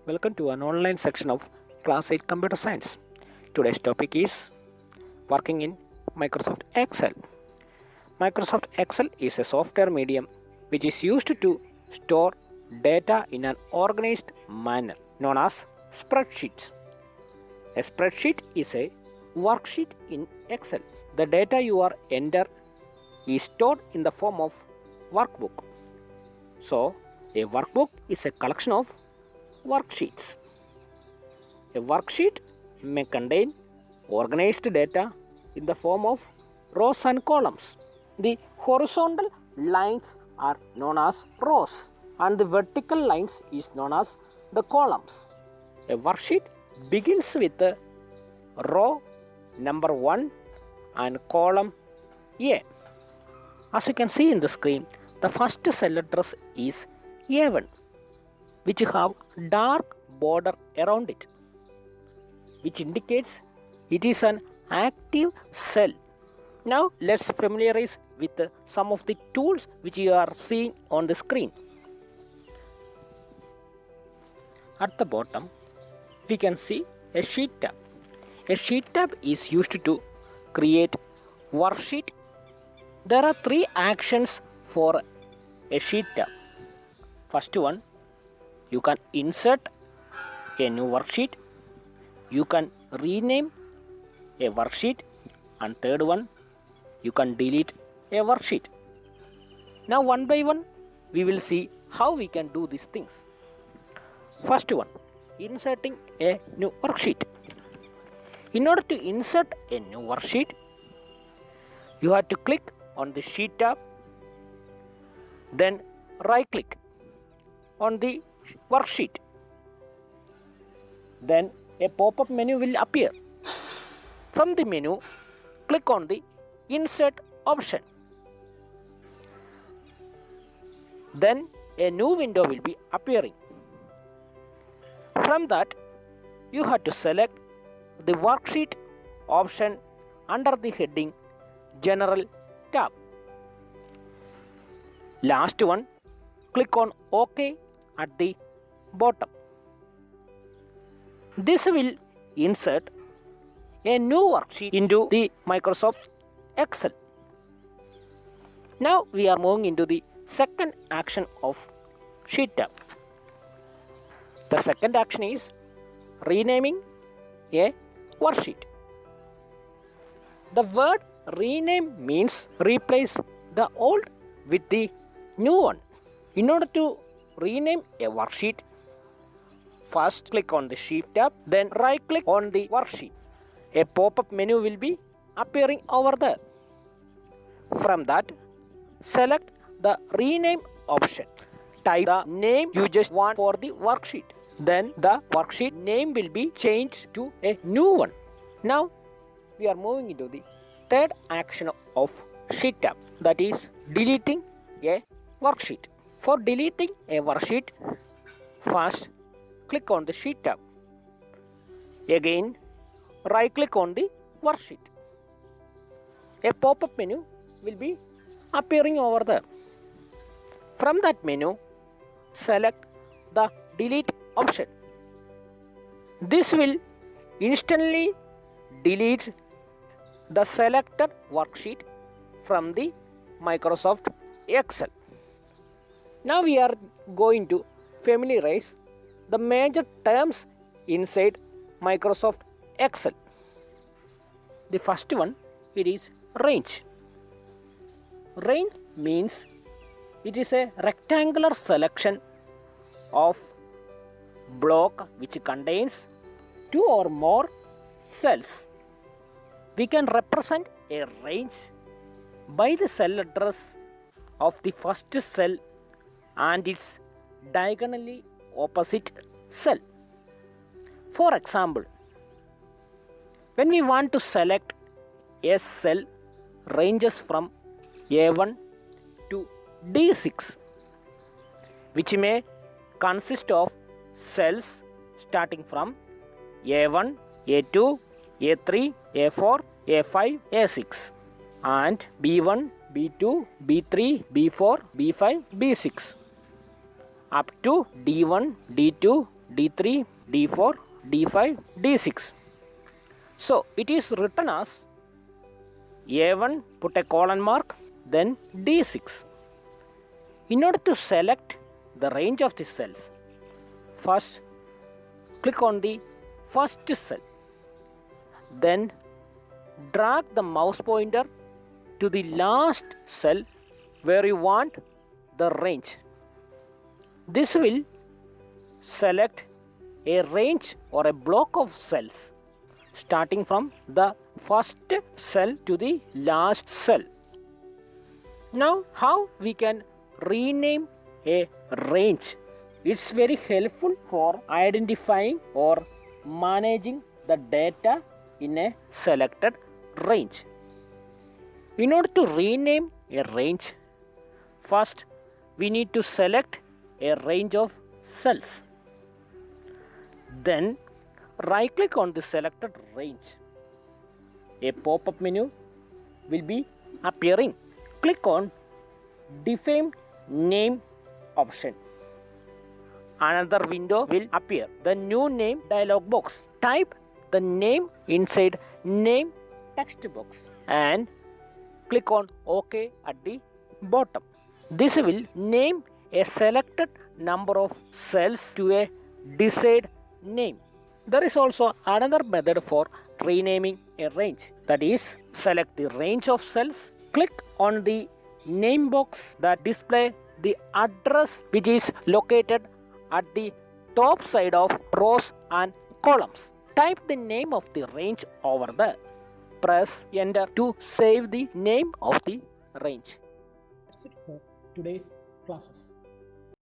Welcome to an online section of Class 8 Computer Science. Today's topic is working in Microsoft Excel. Microsoft Excel is a software medium which is used to store data in an organized manner known as spreadsheets. A spreadsheet is a worksheet in Excel. The data you are enter is stored in the form of workbook. So, a workbook is a collection of worksheets. A worksheet may contain organized data in the form of rows and columns. The horizontal lines are known as rows and the vertical lines is known as the columns. A worksheet begins with the row number 1 and column A. As you can see in the screen, the first cell address is A1, which have dark border around it, which indicates it is an active cell. Now let's familiarize with some of the tools which you are seeing on the screen. At the bottom, we can see a sheet tab. A sheet tab is used to create worksheet. There are 3 actions for a sheet tab. First one, you can insert a new worksheet. You can rename a worksheet. And third one, you can delete a worksheet. Now one by one, we will see how we can do these things. First one, inserting a new worksheet. In order to insert a new worksheet, you have to click on the sheet tab, then right click on the worksheet. Then a pop-up menu will appear. From the menu, click on the insert option. Then a new window will be appearing. From that, you have to select the worksheet option under the heading General tab. Last one, click on OK at the bottom. This will insert a new worksheet into the Microsoft Excel. Now we are moving into the second action of Sheet tab. The second action is renaming a worksheet. The word rename means replace the old with the new one. In order to rename a worksheet, first click on the Sheet tab, then right click on the worksheet. A pop-up menu will be appearing over there. From that, select the rename option. Type the name you just want for the worksheet. Then the worksheet name will be changed to a new one. Now we are moving into the third action of Sheet tab, that is deleting a worksheet. For deleting a worksheet, first click on the Sheet tab. Again, right click on the worksheet. A pop-up menu will be appearing over there. From that menu, select the delete option. This will instantly delete the selected worksheet from the Microsoft Excel. Now we are going to familiarize the major terms inside Microsoft Excel. The first one, it is range. Range means it is a rectangular selection of block which contains 2 or more cells. We can represent a range by the cell address of the first cell and its diagonally opposite cell. For example, when we want to select a cell ranges from A1 to D6, which may consist of cells starting from A1, A2, A3, A4, A5, A6 and B1, B2, B3, B4, B5, B6 up to D1, D2, D3, D4, D5, D6. So it is written as A1, put a colon mark, then D6. In order to select the range of the cells, first click on the first cell. Then drag the mouse pointer to the last cell where you want the range. This will select a range or a block of cells starting from the first cell to the last cell. Now, how we can rename a range? It's very helpful for identifying or managing the data in a selected range. In order to rename a range, first we need to select a range of cells. Then right click on the selected range. A pop-up menu will be appearing. Click on Define Name option. Another window will appear. The new name dialog box. Type the name inside name text box and click on OK at the bottom. This will name a selected number of cells to a desired name. There is also another method for renaming a range, that is, select the range of cells, click on the name box that display the address which is located at the top side of rows and columns. Type the name of the range over there. Press enter to save the name of the range. That's it for today's classes.